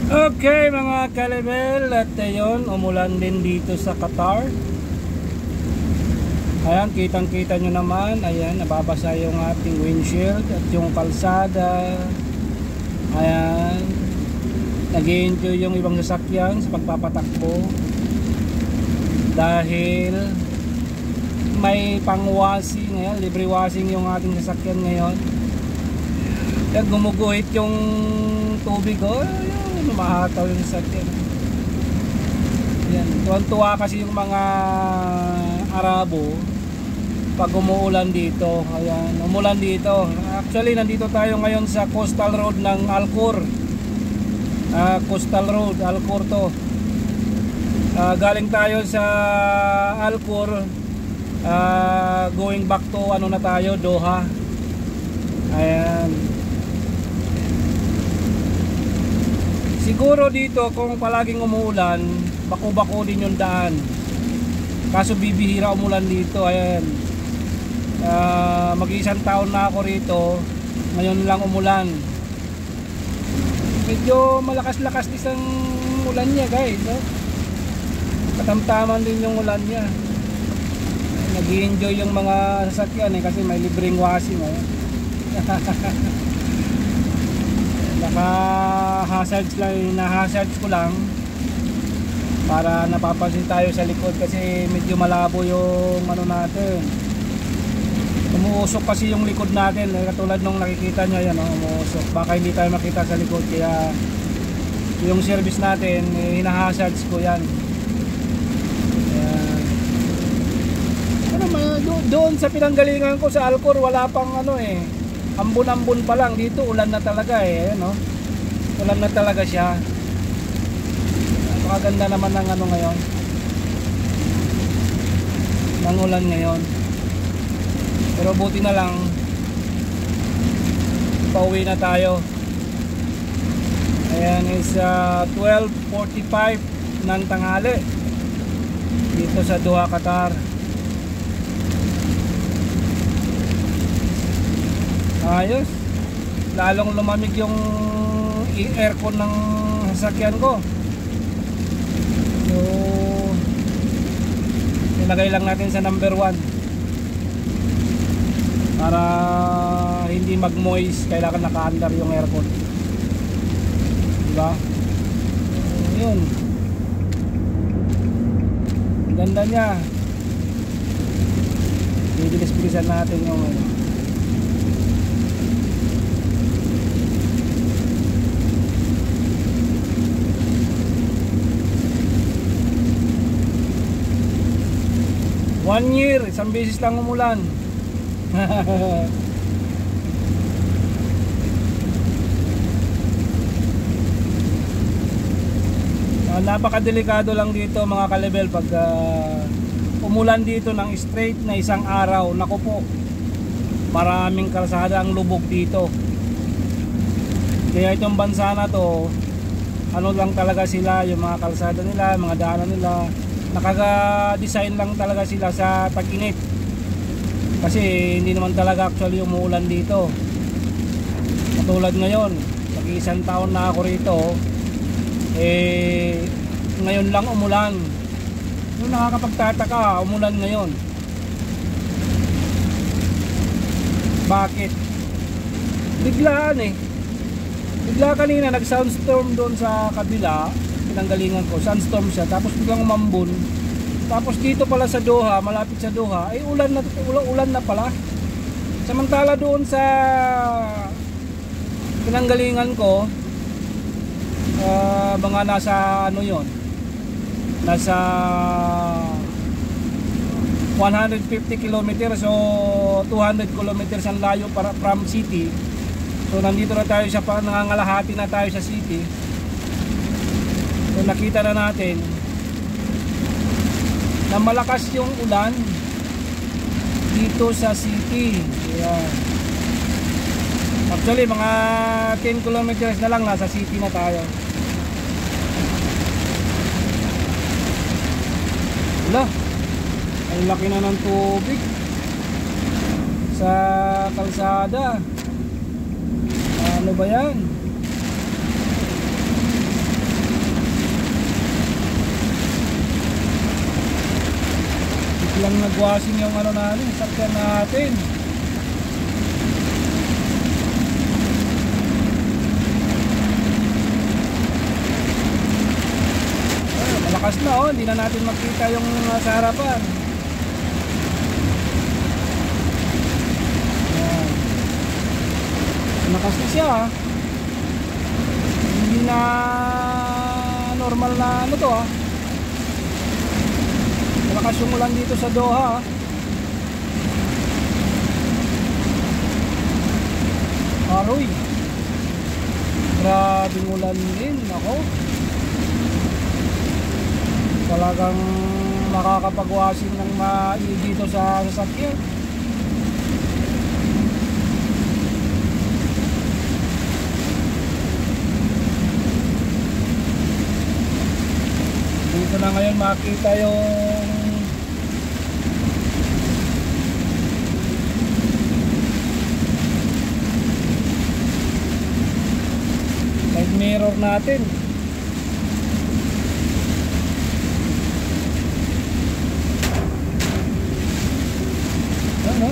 Okay mga kalebel, at yun, umulan din dito sa Qatar. Ayan, kitang kita nyo naman. Ayan, nababasa yung ating windshield at yung kalsada. Ayan, nag-i-enjoy yung ibang sasakyan sa pagpapatakbo dahil may pang-washing. Ayan, libre washing yung ating sasakyan ngayon. At gumuguhit yung tubig. Mahataw yung sasakyan. Yan, tuwan-tuwa kasi yung mga Arabo pag umuulan dito. Ayan, umulan dito. Actually, nandito tayo ngayon sa coastal road ng Al Khor. Coastal road, Al Khor to. Galing tayo sa Al Khor, going back to ano na tayo, Doha. Ayan. Siguro dito kung palaging umuulan, bako-bako din yung daan. Kaso bibihira umulan dito. Ayan. Mag-iisang taon na ako rito. Ngayon lang umulan. Medyo malakas-lakas din ang ulan niya, guys. No? Katamtaman din yung ulan niya. Nag-i-enjoy yung mga sasakyan kasi may libreng washing. Naka-hazards lang, na-hazards ko lang para napapansin tayo sa likod kasi medyo malabo yung ano natin. Umuusok kasi yung likod natin, katulad nung nakikita nyo yan, umuusok. Baka hindi tayo makita sa likod, kaya yung service natin, hina-hazards ko yan. Doon sa pinanggalingan ko sa Al Khor, wala pang ambon-ambon pa lang. Dito ulan na talaga no? Ulan na talaga siya. Napakaganda naman ng ngayon, ng ulan ngayon. Pero buti na lang pauwi na tayo. Ayan, is 12:45 ng tanghali dito sa Doha, Qatar. Ayos, lalong lumamig yung aircon ng sasakyan ko. So ilagay lang natin sa number 1 para hindi mag-moist. Kailangan naka-under yung aircon, diba? Yun, ganda nya. Bibilis-bilisan natin yung One year, isang beses lang umulan. Napakadelikado lang dito mga kalebel pag umulan dito ng straight na isang araw. Naku po, maraming kalsada ang lubog dito. Kaya itong bansa na to, ano lang talaga sila, yung mga kalsada nila, mga daanan nila, nakaga-design lang talaga sila sa tag-init. Kasi hindi naman talaga actually umuulan dito. Katulad ngayon, mag-iisang taon na ako rito, ngayon lang umulan. Yung nakakapagtataka, umulan ngayon. Bakit? Biglaan Bigla kanina nag-soundstorm doon sa kabila, pinanggalingan ko, sunstorm siya, tapos biglang umambon. Tapos dito pala sa Doha, malapit sa Doha, ay ulan na pala. Samantala doon sa pinanggalingan ko, mga nasa nasa 150 kilometers o 200 kilometers ang layo para from city. So nandito na tayo sa nangangalahati na tayo sa city. So nakita na natin na malakas yung ulan dito sa city. Ayan. Actually mga 10 kilometers na lang nasa city na tayo. Wala, ang laki na ng tubig sa kalsada. Ano ba yan? walang nagwashing yung ano natin, sakyan natin. Malakas na oh, hindi na natin makita yung sa harapan. Ayan. Malakas na siya ah. Hindi na normal na ano to ah. Malakas yung ulan dito sa Doha ah. Aroy, grabing ulan din ako. Talagang makakapag-washing ng dito sa sasakyan. Dito na ngayon makita yung side mirror natin. Ano?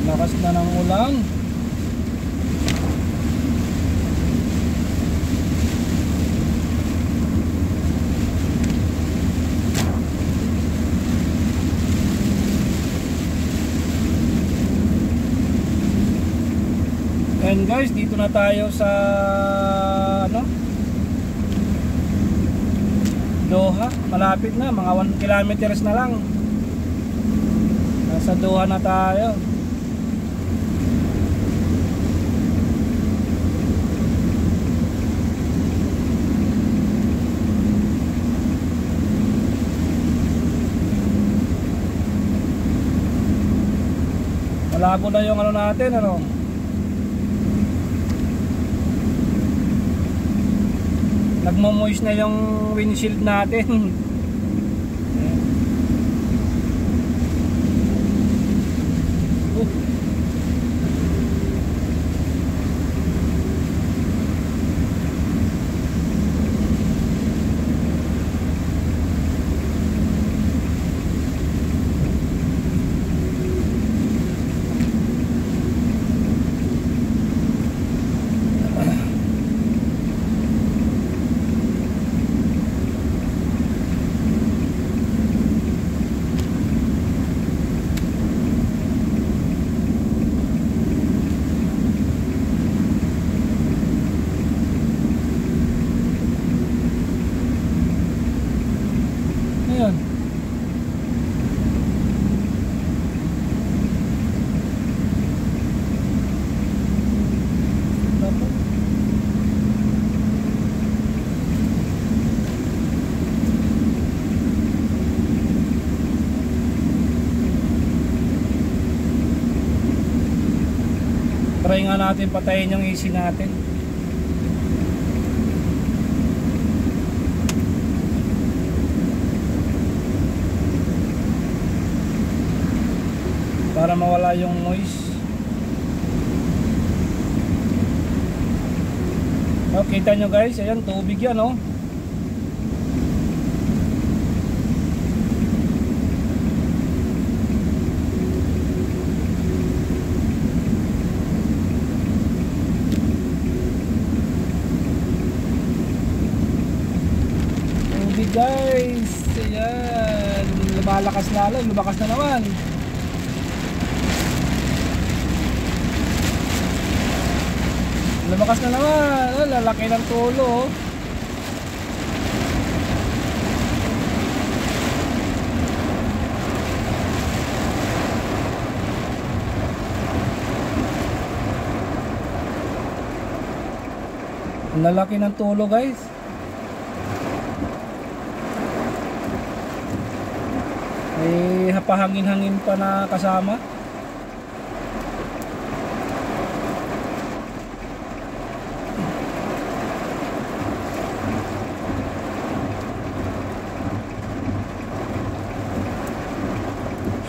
Lakas na ng ulan. And guys, dito na tayo sa ano? Doha. Malapit na, mga 1 kilometers na lang. Nasa Doha na tayo. Malabo na yung ano natin, ano? Nagmo-moist na yung windshield natin. Ayan. Try nga natin patayin yung AC natin. Para mawala yung noise. Oh, kita nyo guys, ayan tubig yan oh. Tubig guys, ayan. Lumalakas lalo, lumakas na naman. Lumakas na naman. Oh, lalaki ng tulo oh. Lalaki ng tulo guys. May hapahangin-hangin pa na kasama.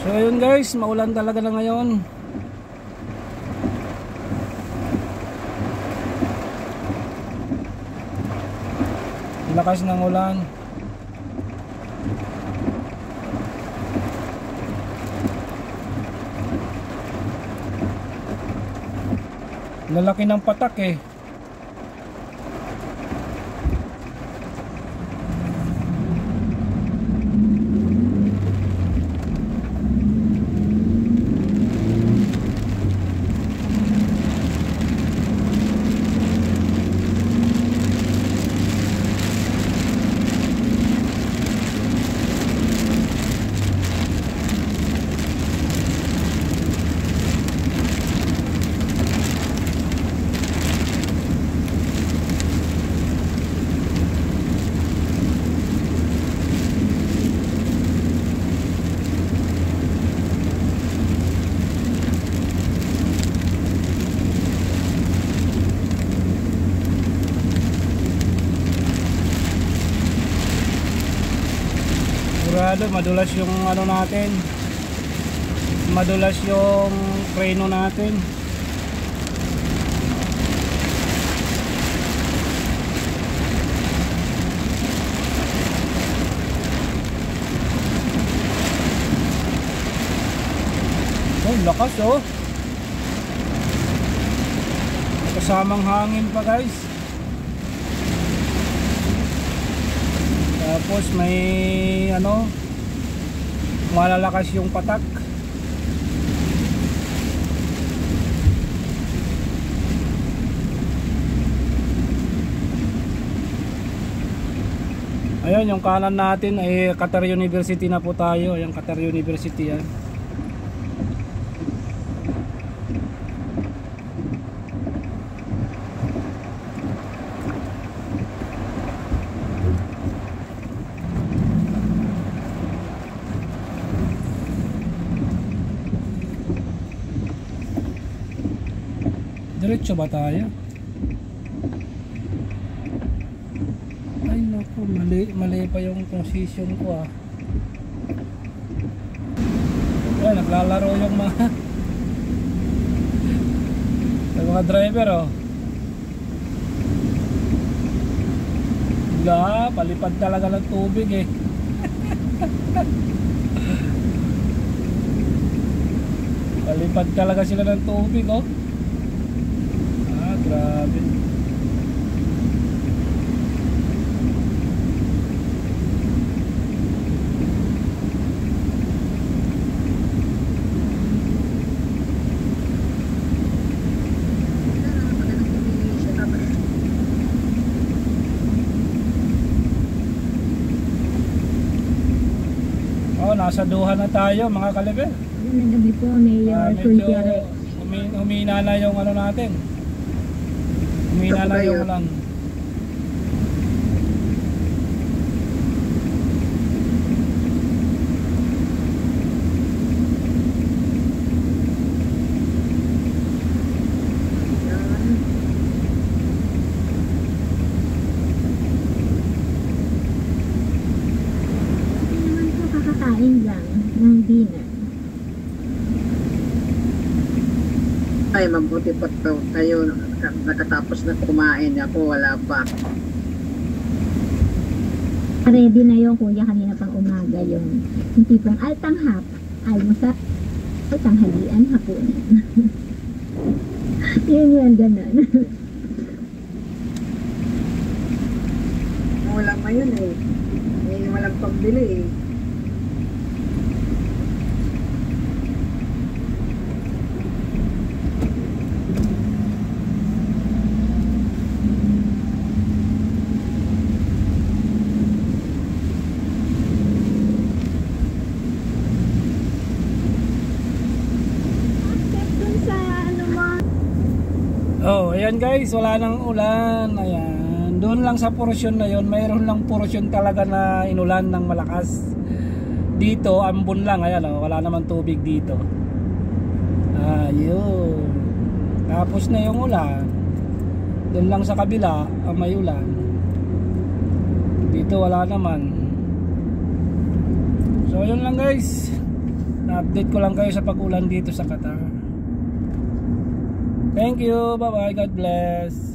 So ayun guys, maulan talaga na ngayon. Lakas ng ulan. Lalaki ng patak eh. Madulas yung ano natin, madulas yung preno natin. Oh, lakas oh, kasamang hangin pa guys. Tapos may ano, malalakas yung patak. Ayun, yung kanan natin ay Qatar University na po tayo. Ayan, Qatar University yan. Diretso ba tayo? Ay naku, mali pa yung position ko ah. Ay, naglalaro yung mga driver oh. Palipad talaga ng tubig eh. Palipad talaga sila ng tubig oh. Grabe. Oh, nasa Doha na tayo mga kalebe. Magandang gabi po, Mayor Fulgiero. Humina na yung ano natin. Humina na yung ulan. Naman po kakakain lang ng dinner. Ay, mabuti pa tayo nakatapos na kumain. Ako wala pa. Ready na yung kuya kanina pang umaga yung tipong altanghap, almusal, tanghalian, hapunan. Yun, ganun. Wala pa yun eh. Walang pambili eh. Oh, ayan guys, wala nang ulan. Ayan. Doon lang sa porosyon na yon, mayroon lang porosyon talaga na inulan ng malakas. Dito ambon lang, ayan oh, wala naman tubig dito. Ayun. Tapos na yung ulan. Doon lang sa kabila may ulan. Dito wala naman. So yun lang guys, na-update ko lang kayo sa pag-ulan dito sa Qatar. Thank you, bye bye, God bless.